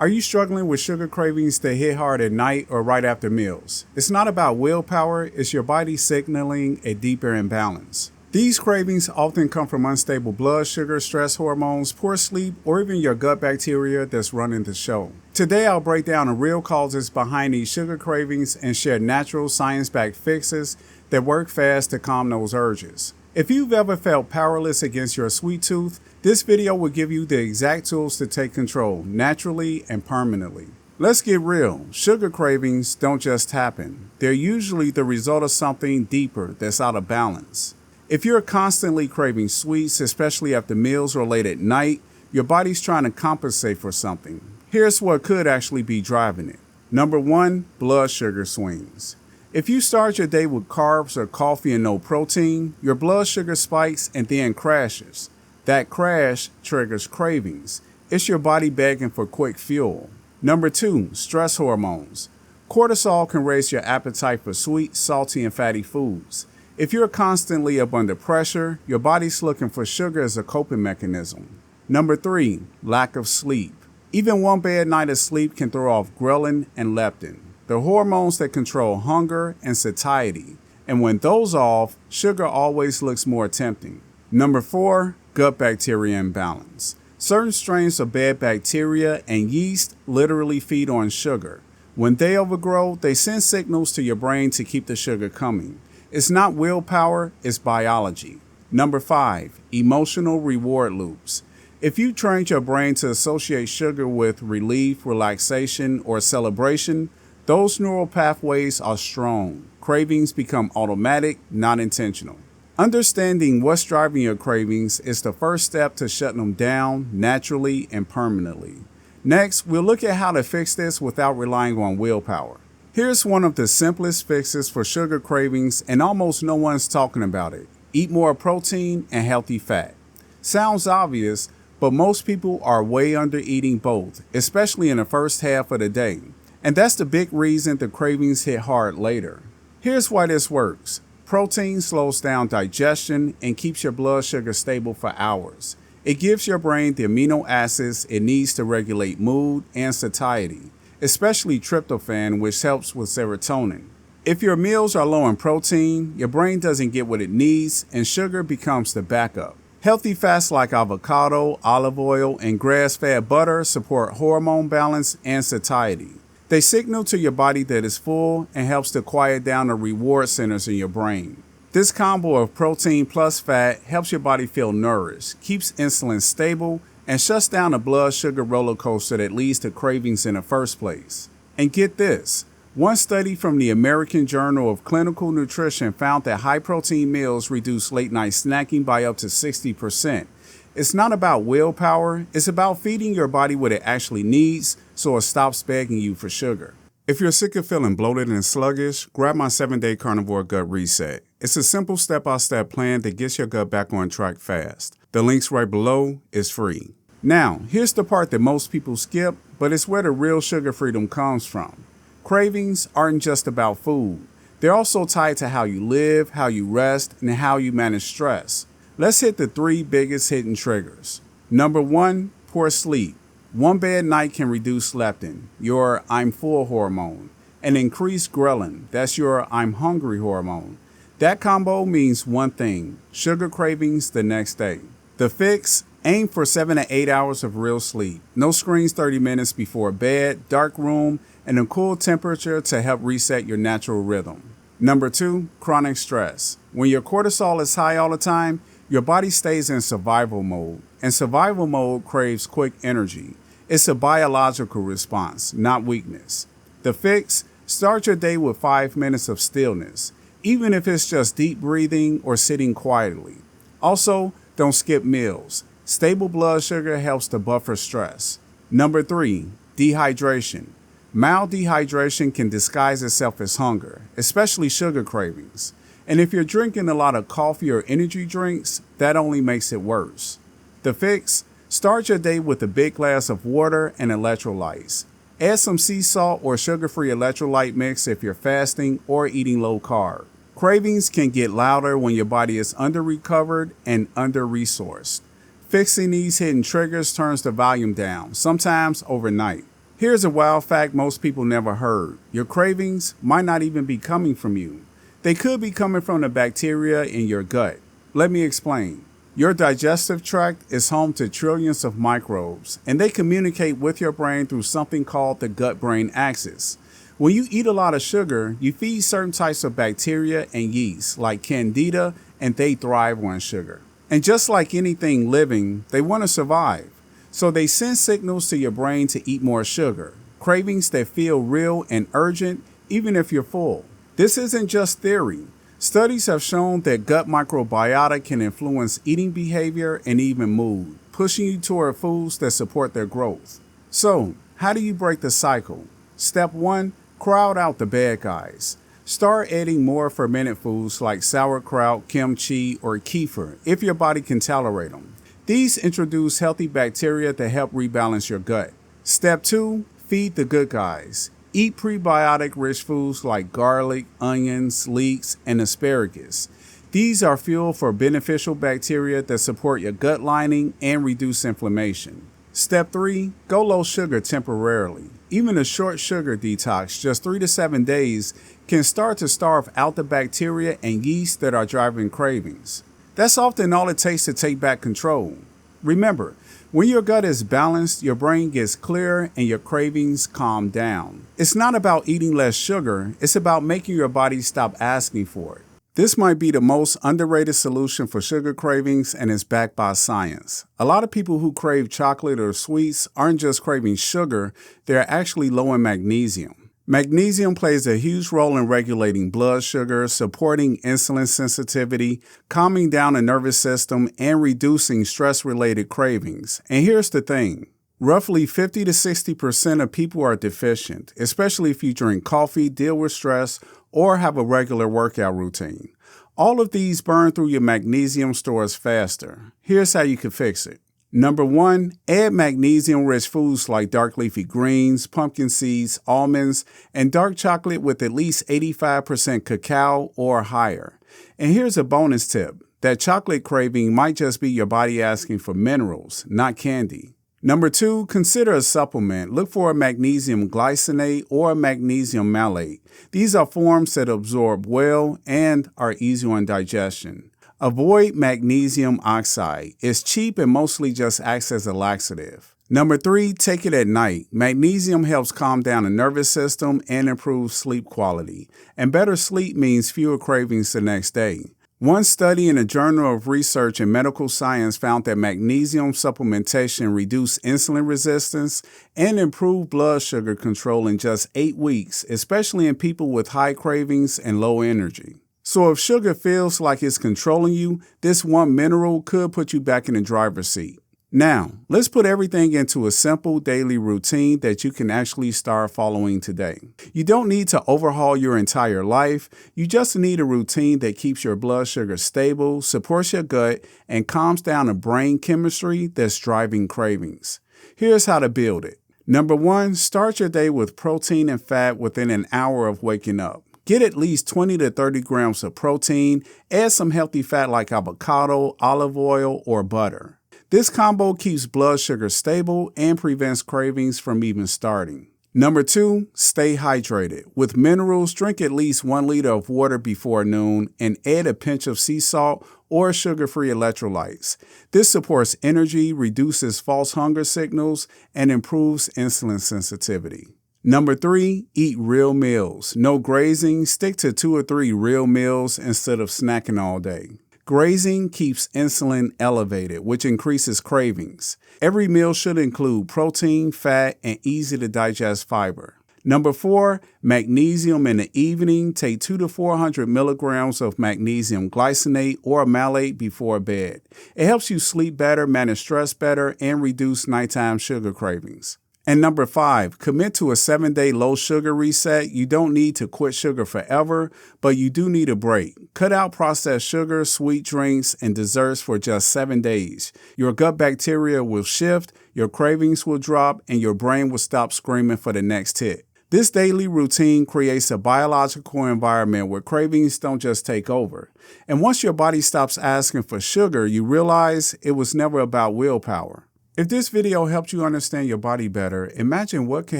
Are you struggling with sugar cravings that hit hard at night or right after meals? It's not about willpower, it's your body signaling a deeper imbalance. These cravings often come from unstable blood sugar, stress hormones, poor sleep, or even your gut bacteria that's running the show. Today, I'll break down the real causes behind these sugar cravings and share natural, science-backed fixes that work fast to calm those urges. If you've ever felt powerless against your sweet tooth, this video will give you the exact tools to take control naturally and permanently. Let's get real. Sugar cravings don't just happen. They're usually the result of something deeper that's out of balance. If you're constantly craving sweets, especially after meals or late at night, your body's trying to compensate for something. Here's what could actually be driving it. Number 1, blood sugar swings. If you start your day with carbs or coffee and no protein, your blood sugar spikes and then crashes. That crash triggers cravings. It's your body begging for quick fuel. Number 2, stress hormones. Cortisol can raise your appetite for sweet, salty, and fatty foods. If you're constantly up under pressure, your body's looking for sugar as a coping mechanism. Number 3, lack of sleep. Even one bad night of sleep can throw off ghrelin and leptin, the hormones that control hunger and satiety. And when those off, sugar always looks more tempting. Number 4, gut bacteria imbalance. Certain strains of bad bacteria and yeast literally feed on sugar. When they overgrow, they send signals to your brain to keep the sugar coming. It's not willpower, it's biology. Number 5, emotional reward loops. If you trained your brain to associate sugar with relief, relaxation, or celebration, those neural pathways are strong. Cravings become automatic, not intentional. Understanding what's driving your cravings is the first step to shutting them down naturally and permanently. Next, we'll look at how to fix this without relying on willpower. Here's one of the simplest fixes for sugar cravings, and almost no one's talking about it. Eat more protein and healthy fat. Sounds obvious, but most people are way under eating both, especially in the first half of the day. And that's the big reason the cravings hit hard later. Here's why this works. Protein slows down digestion and keeps your blood sugar stable for hours. It gives your brain the amino acids it needs to regulate mood and satiety, especially tryptophan, which helps with serotonin. If your meals are low in protein, your brain doesn't get what it needs and sugar becomes the backup. Healthy fats like avocado, olive oil, and grass-fed butter support hormone balance and satiety. They signal to your body that it's full and helps to quiet down the reward centers in your brain. This combo of protein plus fat helps your body feel nourished, keeps insulin stable, and shuts down the blood sugar roller coaster that leads to cravings in the first place. And get this, one study from the American Journal of Clinical Nutrition found that high-protein meals reduce late-night snacking by up to 60%. It's not about willpower, it's about feeding your body what it actually needs so it stops begging you for sugar. If you're sick of feeling bloated and sluggish, grab my 7-day Carnivore Gut Reset. It's a simple step-by-step plan that gets your gut back on track fast. The link's right below. It's free. Now, here's the part that most people skip, but it's where the real sugar freedom comes from. Cravings aren't just about food. They're also tied to how you live, how you rest, and how you manage stress. Let's hit the 3 biggest hidden triggers. Number 1, poor sleep. One bad night can reduce leptin, your I'm full hormone, and increase ghrelin, that's your I'm hungry hormone. That combo means one thing, sugar cravings the next day. The fix, aim for 7 to 8 hours of real sleep. No screens 30 minutes before bed, dark room, and a cool temperature to help reset your natural rhythm. Number 2, chronic stress. When your cortisol is high all the time, your body stays in survival mode, and survival mode craves quick energy. It's a biological response, not weakness. The fix, start your day with 5 minutes of stillness, even if it's just deep breathing or sitting quietly. Also, don't skip meals. Stable blood sugar helps to buffer stress. Number 3, dehydration. Mild dehydration can disguise itself as hunger, especially sugar cravings. And if you're drinking a lot of coffee or energy drinks, that only makes it worse. The fix, start your day with a big glass of water and electrolytes. Add some sea salt or sugar-free electrolyte mix if you're fasting or eating low carb. Cravings can get louder when your body is under-recovered and under-resourced. Fixing these hidden triggers turns the volume down, sometimes overnight. Here's a wild fact most people never heard. Your cravings might not even be coming from you. They could be coming from the bacteria in your gut. Let me explain. Your digestive tract is home to trillions of microbes, and they communicate with your brain through something called the gut-brain axis. When you eat a lot of sugar, you feed certain types of bacteria and yeast, like candida, and they thrive on sugar. And just like anything living, they want to survive. So they send signals to your brain to eat more sugar, cravings that feel real and urgent, even if you're full. This isn't just theory. Studies have shown that gut microbiota can influence eating behavior and even mood, pushing you toward foods that support their growth. So, how do you break the cycle? Step 1, crowd out the bad guys. Start adding more fermented foods like sauerkraut, kimchi, or kefir if your body can tolerate them. These introduce healthy bacteria that help rebalance your gut. Step 2, feed the good guys. Eat prebiotic-rich foods like garlic, onions, leeks, and asparagus. These are fuel for beneficial bacteria that support your gut lining and reduce inflammation. Step 3, go low sugar temporarily. Even a short sugar detox, just 3 to 7 days, can start to starve out the bacteria and yeast that are driving cravings. That's often all it takes to take back control. Remember, when your gut is balanced, your brain gets clearer and your cravings calm down. It's not about eating less sugar, it's about making your body stop asking for it. This might be the most underrated solution for sugar cravings and is backed by science. A lot of people who crave chocolate or sweets aren't just craving sugar, they're actually low in magnesium. Magnesium plays a huge role in regulating blood sugar, supporting insulin sensitivity, calming down the nervous system, and reducing stress-related cravings. And here's the thing. Roughly 50 to 60% of people are deficient, especially if you drink coffee, deal with stress, or have a regular workout routine. All of these burn through your magnesium stores faster. Here's how you can fix it. Number 1, add magnesium-rich foods like dark leafy greens, pumpkin seeds, almonds, and dark chocolate with at least 85% cacao or higher. And here's a bonus tip. That chocolate craving might just be your body asking for minerals, not candy. Number 2, consider a supplement. Look for a magnesium glycinate or a magnesium malate. These are forms that absorb well and are easy on digestion. Avoid magnesium oxide. It's cheap and mostly just acts as a laxative. Number 3, take it at night. Magnesium helps calm down the nervous system and improve sleep quality. And better sleep means fewer cravings the next day. One study in the Journal of Research in Medical Science found that magnesium supplementation reduced insulin resistance and improved blood sugar control in just 8 weeks, especially in people with high cravings and low energy. So if sugar feels like it's controlling you, this one mineral could put you back in the driver's seat. Now, let's put everything into a simple daily routine that you can actually start following today. You don't need to overhaul your entire life. You just need a routine that keeps your blood sugar stable, supports your gut, and calms down the brain chemistry that's driving cravings. Here's how to build it. Number 1, start your day with protein and fat within an hour of waking up. Get at least 20 to 30 grams of protein, add some healthy fat like avocado, olive oil, or butter. This combo keeps blood sugar stable and prevents cravings from even starting. Number 2, stay hydrated. With minerals, drink at least 1 liter of water before noon and add a pinch of sea salt or sugar-free electrolytes. This supports energy, reduces false hunger signals, and improves insulin sensitivity. Number 3, eat real meals. No grazing, stick to 2 or 3 real meals instead of snacking all day. Grazing keeps insulin elevated, which increases cravings. Every meal should include protein, fat, and easy to digest fiber. Number 4, magnesium in the evening. Take 200 to 400 milligrams of magnesium glycinate or malate before bed. It helps you sleep better, manage stress better, and reduce nighttime sugar cravings. And number 5, commit to a 7-day low sugar reset. You don't need to quit sugar forever, but you do need a break. Cut out processed sugar, sweet drinks, and desserts for just 7 days. Your gut bacteria will shift, your cravings will drop, and your brain will stop screaming for the next hit. This daily routine creates a biological environment where cravings don't just take over. And once your body stops asking for sugar, you realize it was never about willpower. If this video helped you understand your body better, imagine what can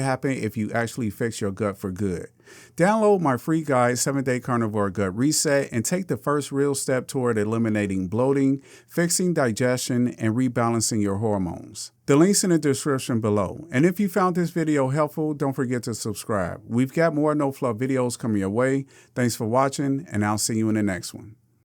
happen if you actually fix your gut for good. Download my free guide, 7-Day Carnivore Gut Reset, and take the first real step toward eliminating bloating, fixing digestion, and rebalancing your hormones. The link's in the description below. And if you found this video helpful, don't forget to subscribe. We've got more no-fluff videos coming your way. Thanks for watching, and I'll see you in the next one.